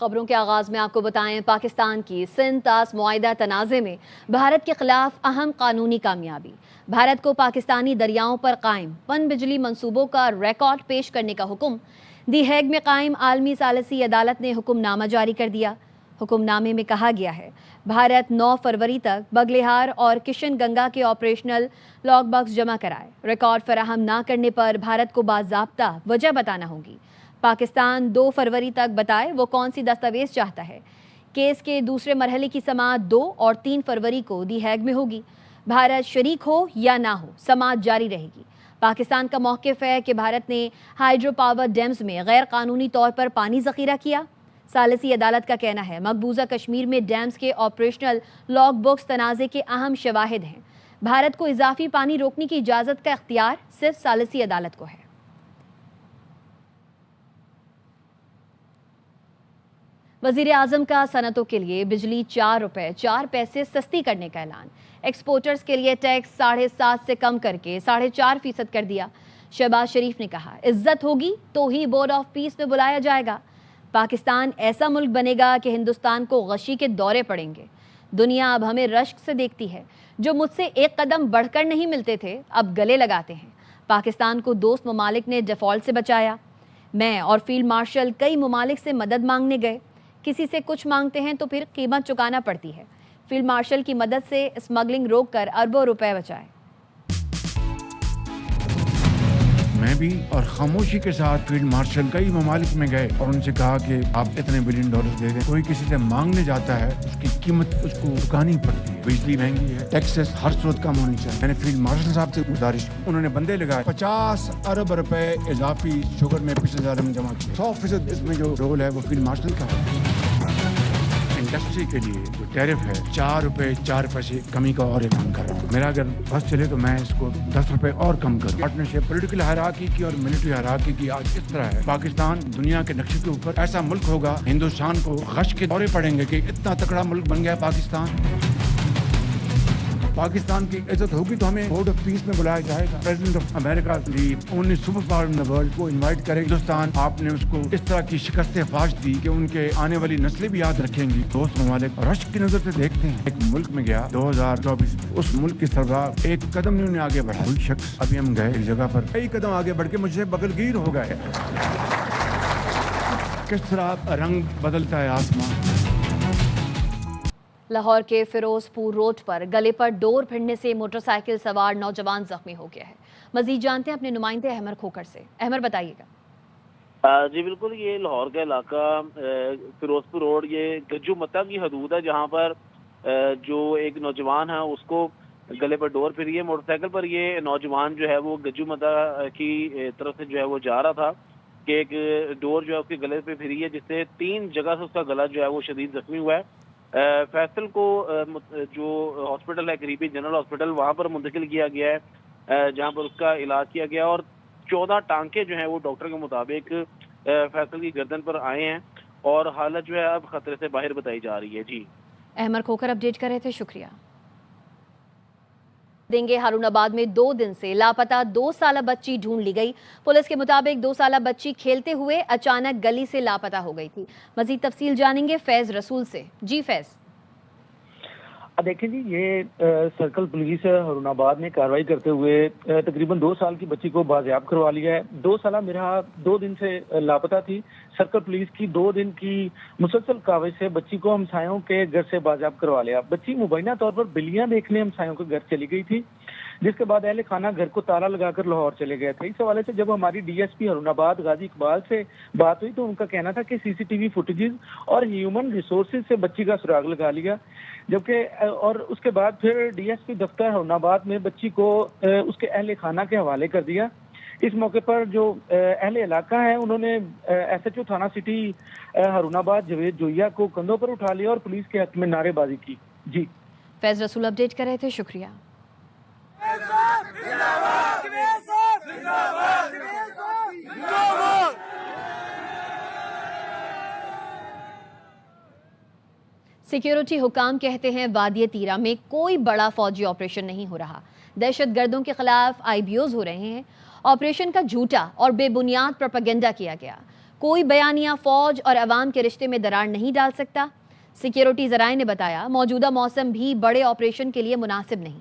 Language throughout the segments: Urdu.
خبروں کے آغاز میں آپ کو بتائیں پاکستان کی سندھ طاس معاہدہ تنازع میں بھارت کے خلاف اہم قانونی کامیابی۔ بھارت کو پاکستانی دریاؤں پر قائم پن بجلی منصوبوں کا ریکارڈ پیش کرنے کا حکم۔ دی ہیگ میں قائم عالمی ثالثی عدالت نے حکم نامہ جاری کر دیا۔ حکم نامے میں کہا گیا ہے بھارت 9 فروری تک بگلیہار اور کشن گنگا کے آپریشنل لاگ باکس جمع کرائے۔ ریکارڈ فراہم نہ کرنے پر بھارت کو باضابطہ وجہ بتانا ہوگی۔ پاکستان 2 فروری تک بتائے وہ کون سی دستاویز چاہتا ہے۔ کیس کے دوسرے مرحلے کی سماعت 2 اور 3 فروری کو دی ہیگ میں ہوگی۔ بھارت شریک ہو یا نہ ہو سماعت جاری رہے گی۔ پاکستان کا موقف ہے کہ بھارت نے ہائیڈرو پاور ڈیمز میں غیر قانونی طور پر پانی ذخیرہ کیا۔ ثالثی عدالت کا کہنا ہے مقبوضہ کشمیر میں ڈیمز کے آپریشنل لاگ بکس تنازع کے اہم شواہد ہیں۔ بھارت کو اضافی پانی روکنے کی اجازت کا اختیار صرف ثالثی عدالت کو ہے۔ وزیر اعظم کا صنعتوں کے لیے بجلی 4 روپے 4 پیسے سستی کرنے کا اعلان۔ ایکسپورٹرز کے لیے ٹیکس 7.5 سے کم کر کے 4.5% کر دیا۔ شہباز شریف نے کہا عزت ہوگی تو ہی بورڈ آف پیس میں بلایا جائے گا۔ پاکستان ایسا ملک بنے گا کہ ہندوستان کو غشی کے دورے پڑیں گے۔ دنیا اب ہمیں رشک سے دیکھتی ہے۔ جو مجھ سے ایک قدم بڑھ کر نہیں ملتے تھے اب گلے لگاتے ہیں۔ پاکستان کو دوست ممالک نے ڈیفالٹ سے بچایا۔ میں اور فیلڈ مارشل کئی ممالک سے مدد مانگنے گئے۔ کسی سے کچھ مانگتے ہیں تو پھر قیمت چکانا پڑتی ہے۔ فیلڈ مارشل کی مدد سے اسمگلنگ روک کر اربوں روپے بچائے۔ میں بھی اور خاموشی کے ساتھ فیلڈ مارشل کئی ممالک میں گئے اور ان سے کہا کہ آپ اتنے بلین ڈالر دے دیں۔ کوئی کسی سے مانگنے جاتا ہے اس کی قیمت اس کو چکانی پڑتی ہے۔ بجلی مہنگی ہے، ٹیکسز ہر صورت کم ہونی چاہیے۔ میں نے فیلڈ مارشل صاحب سے گزارش کی، انہوں نے بندے لگائے 50 ارب روپے اضافی شوگر میں پچھلے سال میں جمع کیا۔ 100% اس میں جو رول ہے وہ فیلڈ مارشل کا ہے۔ انڈسٹری کے لیے جو ٹیرف ہے 4 روپے 4 پیسے کمی کا اور اعلان کر رہا ہوں۔ میرا اگر بس چلے تو میں اس کو 10 روپے اور کم کروں۔ پارٹنرشپ پولیٹیکل ہیراکی کی اور ملٹری ہیراکی کی آج اس طرح ہے۔ پاکستان دنیا کے نقشے کے اوپر ایسا ملک ہوگا، ہندوستان کو غش کے دورے پڑیں گے کہ اتنا تکڑا ملک بن گیا پاکستان کی عزت ہوگی تو ہمیں بورڈ آف پیس میں بلایا جائے گا۔ پریزیڈنٹ آف امریکہ the only super power in the world کو انوائٹ کرے۔ ہندوستان آپ نے اس کو اس طرح کی شکست فاش دی کہ ان کے آنے والی نسلیں بھی یاد رکھیں گی۔ دوست ممالک رشک کی نظر سے دیکھتے ہیں۔ ایک ملک میں گیا 2024 میں، اس ملک کی سربراہ ایک قدم نہیں انہیں آگے بڑھا۔ کوئی شخص ابھی ہم گئے ایک جگہ پر کئی قدم آگے بڑھ کے مجھ سے بغلگیر ہو گئے۔ کس طرح رنگ بدلتا ہے آسمان۔ لاہور کے فیروز پور روڈ پر گلے پر ڈور پھڑنے سے موٹر سائیکل سوار نوجوان زخمی ہو گیا ہے۔ مزید جانتے ہیں اپنے نمائندے احمد کھوکھر سے۔ احمد بتائیے گا۔ جی بالکل، یہ لاہور کا علاقہ فیروز پور روڈ یہ گجو متا کی حدود ہے، جہاں پر جو ایک نوجوان ہے اس کو گلے پر ڈور پھری ہے۔ موٹر سائیکل پر یہ نوجوان جو ہے وہ گجو متا کی طرف سے جو ہے وہ جا رہا تھا کہ ایک ڈور جو ہے اس کے گلے پہ پھری ہے، جس سے 3 جگہ سے اس کا گلا جو ہے وہ شدید زخمی ہوا ہے۔ فیصل کو جو ہاسپٹل ہے قریبی جنرل ہاسپٹل وہاں پر منتقل کیا گیا ہے، جہاں پر اس کا علاج کیا گیا اور 14 ٹانکے جو ہیں وہ ڈاکٹر کے مطابق فیصل کی گردن پر آئے ہیں اور حالت جو ہے اب خطرے سے باہر بتائی جا رہی ہے۔ جی احمد کھوکھر اپڈیٹ کر رہے تھے، شکریہ۔ دیں گے ہارون آباد میں 2 دن سے لاپتہ 2 سالہ بچی ڈھونڈ لی گئی۔ پولیس کے مطابق 2 سالہ بچی کھیلتے ہوئے اچانک گلی سے لاپتہ ہو گئی تھی۔ مزید تفصیل جانیں گے فیض رسول سے۔ جی فیض۔ دیکھیں جی، یہ سرکل پولیس ہارون آباد میں کارروائی کرتے ہوئے تقریباً 2 سال کی بچی کو بازیاب کروا لیا ہے۔ 2 سالہ میرا 2 دن سے لاپتہ تھی۔ سرکل پولیس کی 2 دن کی مسلسل کاوش سے بچی کو ہمسایوں کے گھر سے بازیاب کروا لیا۔ بچی مبینہ طور پر بلیاں دیکھنے ہمسایوں کے گھر چلی گئی تھی، جس کے بعد اہل خانہ گھر کو تالا لگا کر لاہور چلے گئے تھے۔ اس حوالے سے جب ہماری ڈی ایس پی ہارون آباد غازی اقبال سے بات ہوئی تو ان کا کہنا تھا کہ CCTV فوٹیجز اور ہیومن ریسورسز سے بچی کا سراغ لگا لیا، جبکہ اور اس کے بعد پھر ڈی ایس پی دفتر ہارون آباد میں بچی کو اس کے اہل خانہ کے حوالے کر دیا۔ اس موقع پر جو اہل علاقہ ہیں انہوں نے SHO تھانہ سٹی ہارون آباد جاوید جوئیہ کو کندھوں پر اٹھا لیا اور پولیس کے حق میں نعرے بازی کی۔ جی فیض رسول اپڈیٹ کر رہے تھے، شکریہ۔ سیکیورٹی حکام کہتے ہیں وادی تیرا میں کوئی بڑا فوجی آپریشن نہیں ہو رہا۔ دہشت گردوں کے خلاف IBOs ہو رہے ہیں۔ آپریشن کا جھوٹا اور بے بنیاد پروپیگنڈا کیا گیا۔ کوئی بیانیہ فوج اور عوام کے رشتے میں دراڑ نہیں ڈال سکتا. سیکیورٹی ذرائع نے بتایا موجودہ موسم بھی بڑے آپریشن کے لیے مناسب نہیں.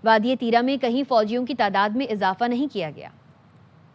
وادی تیرہ میں کہیں فوجیوں کی تعداد میں اضافہ نہیں کیا گیا.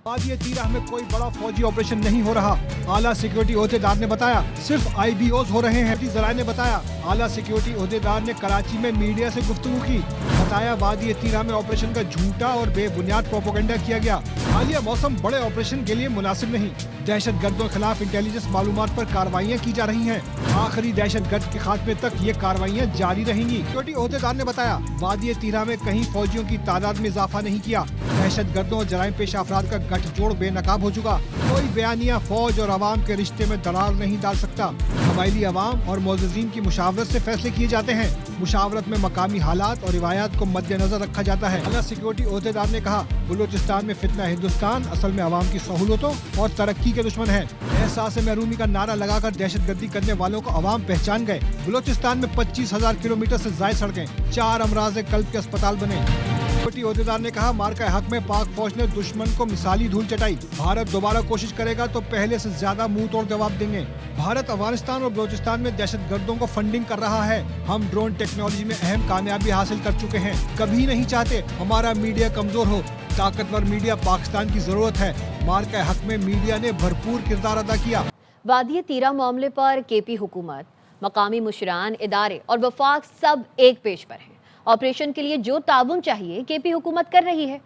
وادی تیرہ میں کوئی بڑا فوجی آپریشن نہیں ہو رہا. اعلیٰ سیکیورٹی عہدیدار نے بتایا صرف IBOs ہو رہے ہیں. ذرائع نے بتایا اعلیٰ سیکیورٹی عہدیدار نے کراچی میں میڈیا سے گفتگو کی. بتایا وادی تیرہ میں آپریشن کا جھوٹا اور بے بنیاد پروپیگنڈا کیا گیا. حالیہ موسم بڑے آپریشن کے لیے مناسب نہیں. دہشت گردوں کے خلاف انٹیلیجنس معلومات پر کارروائیاں کی جا رہی ہیں. آخری دہشت گرد کے خاتمے تک یہ کارروائیاں جاری رہیں گی. سیکیورٹی عہدیدار نے بتایا وادی تیرہ میں کہیں فوجیوں کی تعداد میں اضافہ نہیں کیا. دہشت گردوں اور جرائم پیشہ افراد کا گٹھ جوڑ بے نقاب ہو چکا. کوئی بیانیہ فوج اور عوام کے رشتے میں دراڑ نہیں ڈال سکتا. قبائلی عوام اور معززین کی مشاورت سے فیصلے کیے جاتے ہیں. مشاورت میں مقامی حالات اور روایات کو مد نظر رکھا جاتا ہے. اعلیٰ سیکیورٹی عہدیدار نے کہا بلوچستان میں فتنہ ہندوستان اصل میں عوام کی سہولتوں اور ترقی کے دشمن ہے. احساس محرومی کا نعرہ لگا کر دہشت گردی کرنے والوں کو عوام پہچان گئے. بلوچستان میں 25,000 کلومیٹر سے زائد سڑکیں، 4 امراض قلب کے اسپتال بنے. سیکیورٹی عہدیدار نے کہا مارکہ حق میں پاک فوج نے دشمن کو مثالی دھول چٹائی. بھارت دوبارہ کوشش کرے گا تو پہلے سے زیادہ منہ توڑ جواب دیں گے. بھارت افغانستان اور بلوچستان میں دہشت گردوں کو فنڈنگ کر رہا ہے. ہم ڈرون ٹیکنالوجی میں اہم کامیابی حاصل کر چکے ہیں. کبھی نہیں چاہتے ہمارا میڈیا کمزور ہو. طاقتور میڈیا پاکستان کی ضرورت ہے. مارکہ حق میں میڈیا نے بھرپور کردار ادا کیا. وادی تیرہ معاملے پر KP حکومت، مقامی مشران، ادارے اور وفاق سب ایک پیج پر ہیں. آپریشن کے لیے جو تعاون چاہیے KP حکومت کر رہی ہے.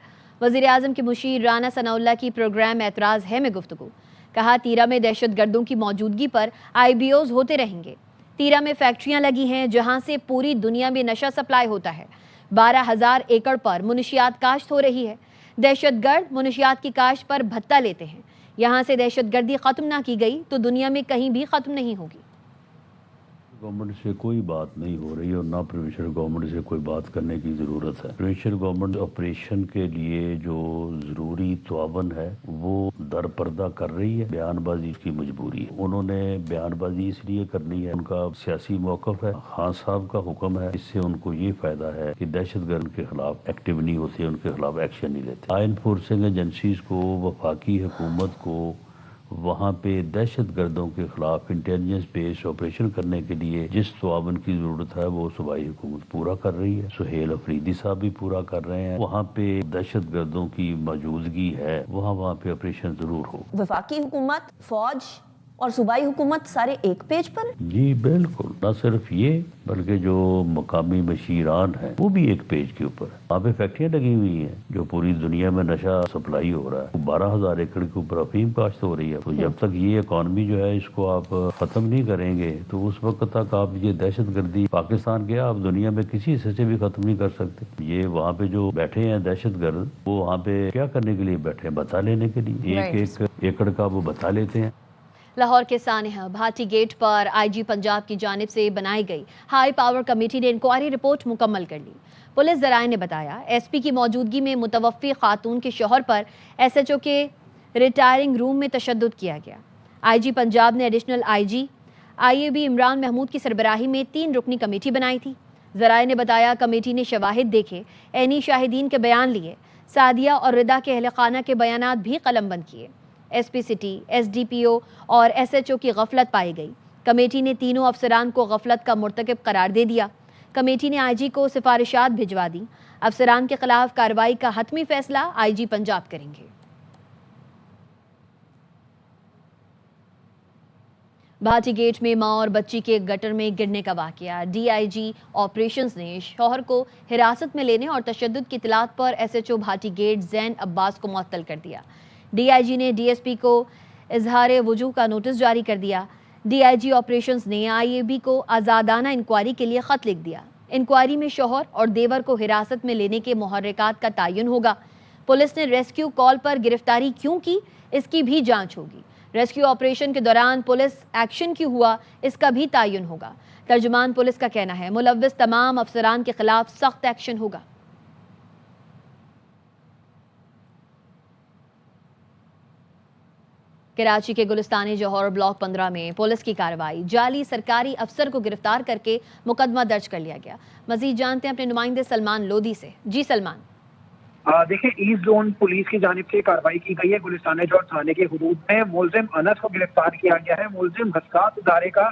وزیر اعظم کے مشیر رانا ثناء اللہ کی پروگرام اعتراض ہے میں گفتگو. کہا تیرہ میں دہشت گردوں کی موجودگی پر IBOs ہوتے رہیں گے. تیرہ میں فیکٹریاں لگی ہیں جہاں سے پوری دنیا میں نشہ سپلائی ہوتا ہے. 12,000 ایکڑ پر منشیات کاشت ہو رہی ہے. دہشت گرد منشیات کی کاشت پر بھتہ لیتے ہیں. یہاں سے دہشت گردی ختم نہ کی گئی تو دنیا میں کہیں بھی ختم نہیں ہوگی. گورنمنٹ سے کوئی بات نہیں ہو رہی اور نہ پروونشل گورنمنٹ سے کوئی بات کرنے کی ضرورت ہے. پروونشل گورنمنٹ آپریشن کے لیے جو ضروری تعاون ہے وہ در پردہ کر رہی ہے. بیان بازی کی مجبوری ہے. انہوں نے بیان بازی اس لیے کرنی ہے، ان کا سیاسی موقف ہے. خان صاحب کا حکم ہے. اس سے ان کو یہ فائدہ ہے کہ دہشت گرد کے خلاف ایکٹیو نہیں ہوتے، ان کے خلاف ایکشن نہیں لیتے. لا انفورسنگ ایجنسیز کو، وفاقی حکومت کو وہاں پہ دہشت گردوں کے خلاف انٹیلیجنس بیس آپریشن کرنے کے لیے جس تعاون کی ضرورت ہے وہ صوبائی حکومت پورا کر رہی ہے. سہیل افریدی صاحب بھی پورا کر رہے ہیں. وہاں پہ دہشت گردوں کی موجودگی ہے، وہاں پہ آپریشن ضرور ہو. وفاقی حکومت، فوج اور صوبائی حکومت سارے ایک پیج پر؟ جی بالکل. نہ صرف یہ بلکہ جو مقامی مشیران ہیں وہ بھی ایک پیج کے اوپر. وہاں پہ فیکٹریاں لگی ہوئی ہیں جو پوری دنیا میں نشہ سپلائی ہو رہا ہے. 12,000 ایکڑ کے اوپر افیم کاشت ہو رہی ہے. تو جب تک یہ اکانومی جو ہے اس کو آپ ختم نہیں کریں گے تو اس وقت تک آپ یہ دہشت گردی پاکستان کے آپ دنیا میں کسی حصے سے بھی ختم نہیں کر سکتے. یہ وہاں پہ جو بیٹھے ہیں دہشت گرد وہ وہاں پہ کیا کرنے کے لیے بیٹھے ہیں؟ بتا لینے کے لیے. ایک ایکڑ کا وہ بتا لیتے ہیں. لاہور کے سانحہ بھاٹی گیٹ پر IG پنجاب کی جانب سے بنائی گئی ہائی پاور کمیٹی نے انکوائری رپورٹ مکمل کر لی. پولیس ذرائع نے بتایا SP کی موجودگی میں متوفی خاتون کے شوہر پر SHO کے ریٹائرنگ روم میں تشدد کیا گیا. IG پنجاب نے additional IG IAB Imran Mahmood کی سربراہی میں 3 رکنی کمیٹی بنائی تھی. ذرائع نے بتایا کمیٹی نے شواہد دیکھے، عینی شاہدین کے بیان لیے، سعدیہ اور ردا کے اہل خانہ کے بیانات بھی قلم بند کیے. SP سٹی، SDPO اور SHO کی غفلت پائی گئی. کمیٹی نے تینوں افسران کو غفلت کا مرتکب قرار دے دیا. کمیٹی نے IG کو سفارشات بھجوا دیں. افسران کے خلاف کارروائی کا حتمی فیصلہ IG پنجاب کریں گے. بھاٹی گیٹ میں ماں اور بچی کے گٹر میں گرنے کا واقعہ. DIG آپریشنز نے شوہر کو حراست میں لینے اور تشدد کی اطلاعات پر SHO بھاٹی گیٹ زین عباس کو معطل کر دیا. DIG نے DSP کو اظہار وجوہ کا نوٹس جاری کر دیا. DIG آپریشنز نے IAB کو آزادانہ انکوائری کے لیے خط لکھ دیا. انکوائری میں شوہر اور دیور کو حراست میں لینے کے محرکات کا تعین ہوگا. پولیس نے ریسکیو کال پر گرفتاری کیوں کی اس کی بھی جانچ ہوگی. ریسکیو آپریشن کے دوران پولیس ایکشن کیوں ہوا اس کا بھی تعین ہوگا. ترجمان پولیس کا کہنا ہے ملوث تمام افسران کے خلاف سخت ایکشن ہوگا. کراچی کے گلستان جوہر بلاک 15 میں پولیس کی کارروائی. جعلی سرکاری افسر کو گرفتار کر کے مقدمہ درج کر لیا گیا. مزید جانتے ہیں اپنے نمائندے سلمان لودھی سے. جی سلمان. دیکھیں ایسٹ زون پولیس کی جانب سے کارروائی کی گئی ہے. گلستان جوڑ تھانے کے حدود میں ملزم انس کو گرفتار کیا گیا ہے. ملزم حساس ادارے کا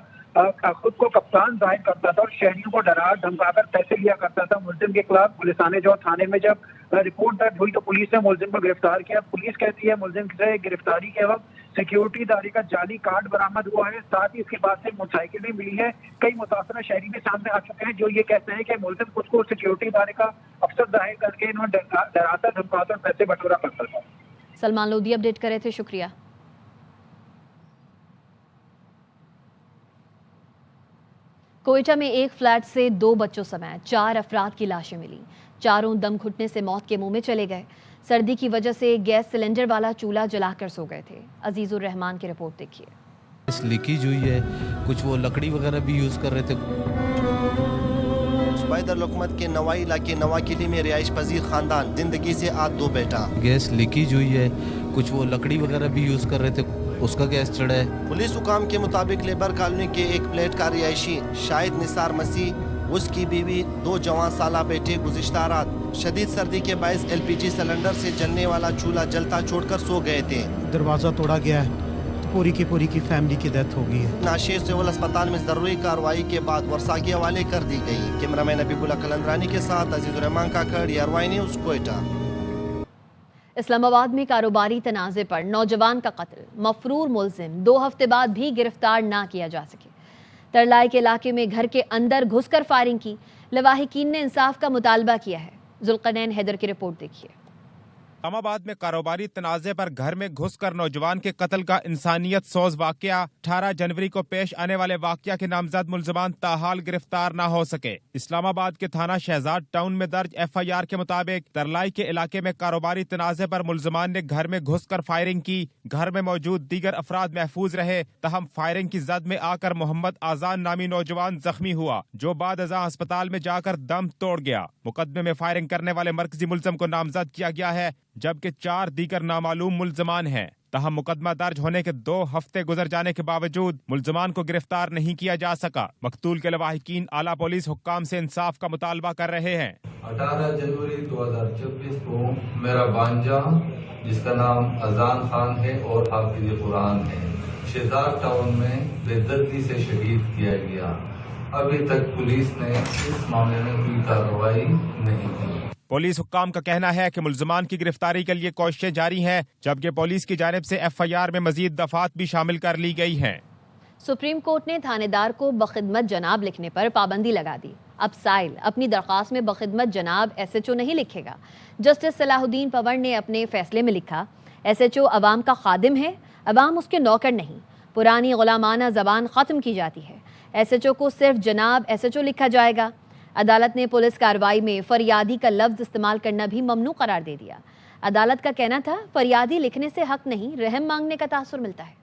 خود کو کپتان ظاہر کرتا تھا اور شہریوں کو ڈرا دھمکا کر پیسے لیا کرتا تھا. ملزم کے خلاف گلستان جوڑ تھانے میں جب رپورٹ درج ہوئی تو پولیس نے ملزم کو گرفتار کیا. پولیس کہتی ہے ملزم سے گرفتاری کے وقت سیکیورٹی ادارے کا جعلی کارڈ برآمد ہوا ہے. ساتھ ہی اس کے بعد سے موٹر سائیکل بھی ملی ہے. کئی متاثرہ شہری بھی سامنے آ چکے ہیں جو یہ کہتے ہیں کہ ملزم خود کو سیکیورٹی ادارے کا افسر ظاہر کر کے انہوں ڈراتا دھمکاتا اور پیسے بٹورا کرتا تھا. سلمان لودھی اپڈیٹ کرے تھے، شکریہ. کوئٹہ میں ایک فلیٹ سے 2 بچوں سمیت 4 افراد کی لاشیں ملی. چاروں دم گھٹنے سے موت کے منہ میں چلے گئے. سردی کی وجہ سے گیس سلنڈر والا چولہا جلا کر سو گئے تھے. عزیز الرحمان کی رپورٹ دیکھیے. لیکیج ہوئی ہے، کچھ وہ لکڑی وغیرہ بھی یوز کر رہے تھے. صوبائی دارالحکومت کے نوائی علاقے نواکلی میں رہائش پذیر خاندان، زندگی سے آج 2 بیٹا. گیس لیکیج ہوئی ہے، کچھ وہ لکڑی وغیرہ بھی یوز کر رہے تھے، اس کا گیس چڑھا ہے. پولیس حکام کے مطابق لیبر کالونی کے ایک فلیٹ کا رہائشی شاہد نثار مسیح، اس کی بیوی 2 جوان سالہ بیٹے گزشتہ رات شدید سردی کے باعث LPG سلنڈر سے جلنے والا چولہا جلتا چھوڑ کر سو گئے تھے. دروازہ توڑا گیا ہے، پوری کی فیملی کی ڈیتھ ہو گئی ہے. ناشیر سول اسپتال میں ضروری کارروائی کے بعد ورثاء کے حوالے کر دی گئی. کیمرہ مین حبیب اللہ قلندرانی کے ساتھ عزیز الرحمان کاکڑ، ERY نیوز، کوئٹہ. اسلام آباد میں کاروباری تنازع پر نوجوان کا قتل. مفرور ملزم 2 ہفتے بعد بھی گرفتار نہ کیا جا سکے. ترلائی کے علاقے میں گھر کے اندر گھس کر فائرنگ کی. لواحقین نے انصاف کا مطالبہ کیا ہے. ذوالقرنین حیدر کی رپورٹ دیکھیے. اسلام آباد میں کاروباری تنازع پر گھر میں گھس کر نوجوان کے قتل کا انسانیت سوز واقعہ. 18 جنوری کو پیش آنے والے واقعہ کے نامزد ملزمان تاحال گرفتار نہ ہو سکے. اسلام آباد کے تھانہ شہزاد ٹاؤن میں درج FIR کے مطابق ترلائی کے علاقے میں کاروباری تنازع پر ملزمان نے گھر میں گھس کر فائرنگ کی. گھر میں موجود دیگر افراد محفوظ رہے، تاہم فائرنگ کی زد میں آ کر محمد آذان نامی نوجوان زخمی ہوا، جو بعد ازاں ہسپتال میں جا کر دم توڑ گیا. مقدمے میں فائرنگ کرنے والے مرکزی ملزم کو نامزد کیا گیا ہے، جبکہ 4 دیگر نامعلوم ملزمان ہیں. تاہم مقدمہ درج ہونے کے 2 ہفتے گزر جانے کے باوجود ملزمان کو گرفتار نہیں کیا جا سکا. مقتول کے لواحقین اعلیٰ پولیس حکام سے انصاف کا مطالبہ کر رہے ہیں. 18 جنوری 2024 کو میرا بانجا جس کا نام اذان خان ہے اور حافظ قرآن ہے، شہزاد ٹاؤن میں بے دردی سے شہید کیا گیا. ابھی تک پولیس نے اس معاملے میں کوئی کارروائی نہیں کی. پولیس حکام کا کہنا ہے کہ ملزمان کی گرفتاری کے لیے کوششیں جاری ہیں، جبکہ پولیس کی جانب سے FIR میں مزید دفعات بھی شامل کر لی گئی ہیں. سپریم کورٹ نے تھانے دار کو بخدمت جناب لکھنے پر پابندی لگا دی. اب سائل اپنی درخواست میں بخدمت جناب SHO نہیں لکھے گا. جسٹس صلاح الدین پور نے اپنے فیصلے میں لکھا، SHO عوام کا خادم ہے، عوام اس کے نوکر نہیں. پرانی غلامانہ زبان ختم کی جاتی ہے. SHO کو صرف جناب SHO لکھا جائے گا. عدالت نے پولیس کارروائی میں فریادی کا لفظ استعمال کرنا بھی ممنوع قرار دے دیا. عدالت کا کہنا تھا فریادی لکھنے سے حق نہیں، رحم مانگنے کا تاثر ملتا ہے.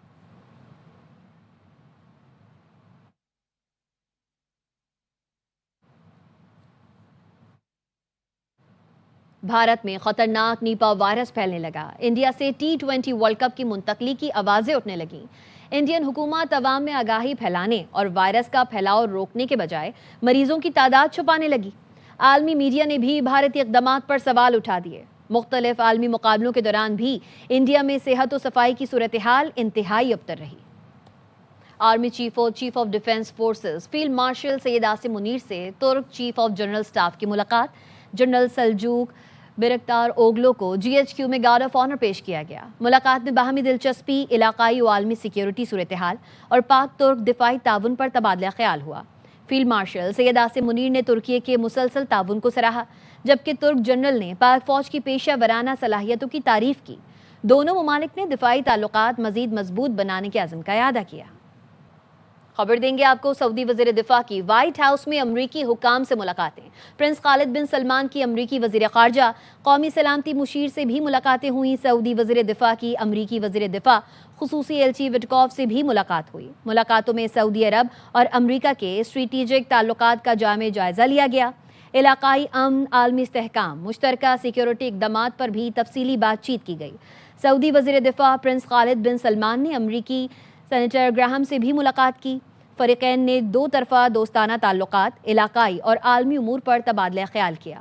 بھارت میں خطرناک نیپا وائرس پھیلنے لگا. انڈیا سے T20 ورلڈ کپ کی منتقلی کی آوازیں اٹھنے لگیں. انڈین حکومت عوام میں آگاہی پھیلانے اور وائرس کا پھیلاؤ روکنے کے بجائے مریضوں کی تعداد چھپانے لگی. عالمی میڈیا نے بھی بھارتی اقدامات پر سوال اٹھا دیے. مختلف عالمی مقابلوں کے دوران بھی انڈیا میں صحت و صفائی کی صورتحال انتہائی ابتر رہی. Army chief of defence forces field marshal Syed Asim Munir سے ترک چیف آف جنرل سٹاف کی ملاقات. جنرل سلجوق برکتار اوگلو کو GHQ میں گارڈ آف آنر پیش کیا گیا. ملاقات میں باہمی دلچسپی، علاقائی و عالمی سیکیورٹی صورتحال اور پاک ترک دفاعی تعاون پر تبادلہ خیال ہوا. فیلڈ مارشل سید عاصم منیر نے ترکی کے مسلسل تعاون کو سراہا، جبکہ ترک جنرل نے پاک فوج کی پیشہ ورانہ صلاحیتوں کی تعریف کی. دونوں ممالک نے دفاعی تعلقات مزید مضبوط بنانے کے عزم کا اعادہ کیا. خبر دیں گے آپ کو سعودی وزیر دفاع کی وائٹ ہاؤس میں امریکی حکام سے ملاقاتیں. پرنس خالد بن سلمان کی امریکی وزیر خارجہ قومی سلامتی مشیر سے بھی ملاقاتیں ہوئیں. سعودی وزیر دفاع کی امریکی وزیر دفاع خصوصی ایلچی وٹکوف سے بھی ملاقات ہوئی. ملاقاتوں میں سعودی عرب اور امریکہ کے اسٹریٹجک تعلقات کا جامع جائزہ لیا گیا. علاقائی امن، عالمی استحکام، مشترکہ سیکیورٹی اقدامات پر بھی تفصیلی بات چیت کی گئی. سعودی وزیر دفاع پرنس خالد بن سلمان نے امریکی سینیٹر گراہم سے بھی ملاقات کی. فریقین نے 2 طرفہ دوستانہ تعلقات، علاقائی اور عالمی امور پر تبادلہ خیال کیا.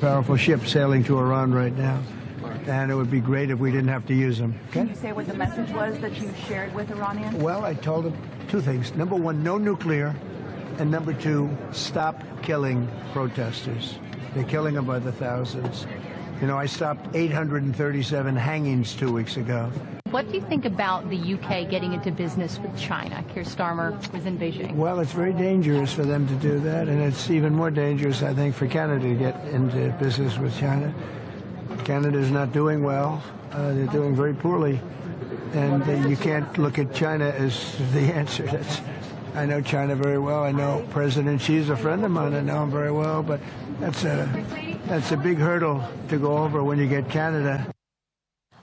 Powerful ships sailing to Iran right now, and it would be great if we didn't have to use them. Okay? Can you say what the message was that you shared with Iranians? Well, I told them two things. Number one, no nuclear, and number two, stop killing protesters. They're killing them by the thousands. You know, I stopped 837 hangings 2 weeks ago. What do you think about the UK getting into business with China? Keir Starmer was in Beijing. Well, it's very dangerous for them to do that, and it's even more dangerous, I think, for Canada to get into business with China. Canada is not doing well. They're doing very poorly, and you can't look at China as the answer. I know China very well. I know President Xi's a friend of mine. I know him very well, but that's a big hurdle to go over when you get Canada.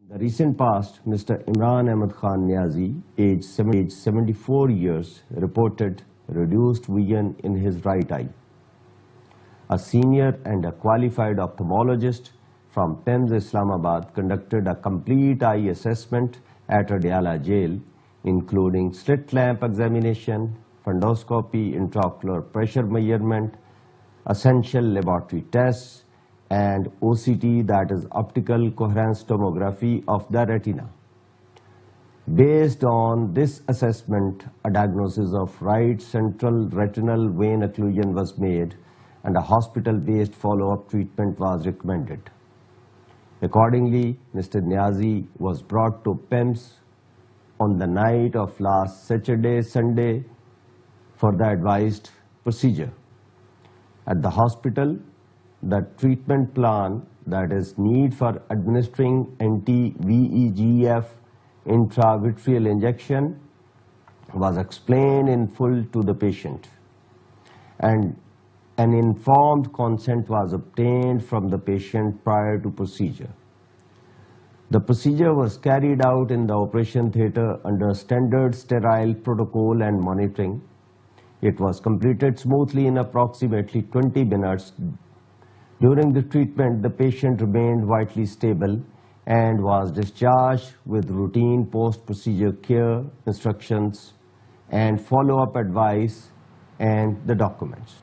In the recent past, Mr. Imran Ahmed Khan Niazi, age 74 years, reported reduced vision in his right eye. A senior and a qualified ophthalmologist from PIMS Islamabad conducted a complete eye assessment at Adyala jail, including slit lamp examination, fundoscopy, intraocular pressure measurement, essential laboratory tests, and OCT, that is optical coherence tomography of the retina. Based on this assessment, a diagnosis of right central retinal vein occlusion was made and a hospital-based follow-up treatment was recommended. Accordingly, Mr. Niazi was brought to PIMS on the night of last Saturday, Sunday for the advised procedure. At the hospital, the treatment plan, that is need for administering anti-VEGF intravitreal injection, was explained in full to the patient, and an informed consent was obtained from the patient prior to procedure. The procedure was carried out in the operation theatre under standard sterile protocol and monitoring. It was completed smoothly in approximately 20 minutes. During the treatment, the patient remained vitally stable and was discharged with routine post-procedure care instructions and follow-up advice and the documents.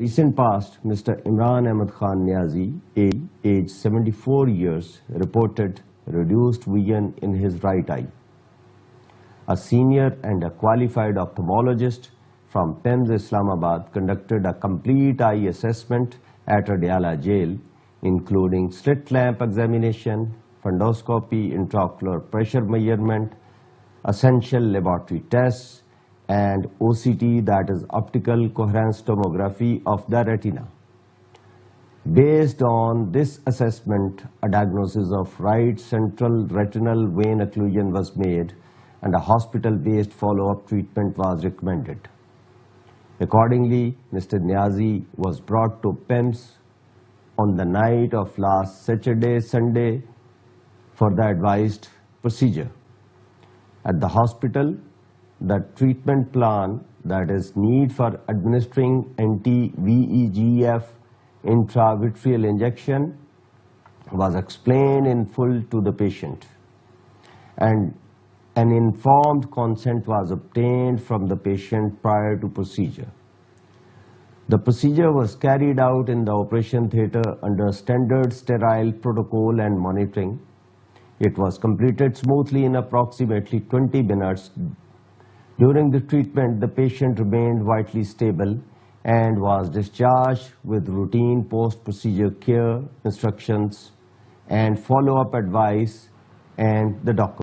Recent past, Mr. Imran Ahmed Khan Niazi, age 74 years, reported reduced vision in his right eye. A senior and a qualified ophthalmologist from PIMS Islamabad conducted a complete eye assessment at Adyala jail, including slit lamp examination, fundoscopy, intraocular pressure measurement, essential laboratory tests, and OCT, that is optical coherence tomography of the retina. Based on this assessment, a diagnosis of right central retinal vein occlusion was made and a hospital-based follow-up treatment was recommended. Accordingly, Mr. Niazi was brought to PIMS on the night of last Saturday, Sunday for the advised procedure. At the hospital, the treatment plan, that is need for administering anti-VEGF intravitreal injection, was explained in full to the patient, and an informed consent was obtained from the patient prior to procedure. The procedure was carried out in the operation theatre under standard sterile protocol and monitoring. It was completed smoothly in approximately 20 minutes. During the treatment, the patient remained vitally stable and was discharged with routine post-procedure care, instructions, and follow-up advice and the document.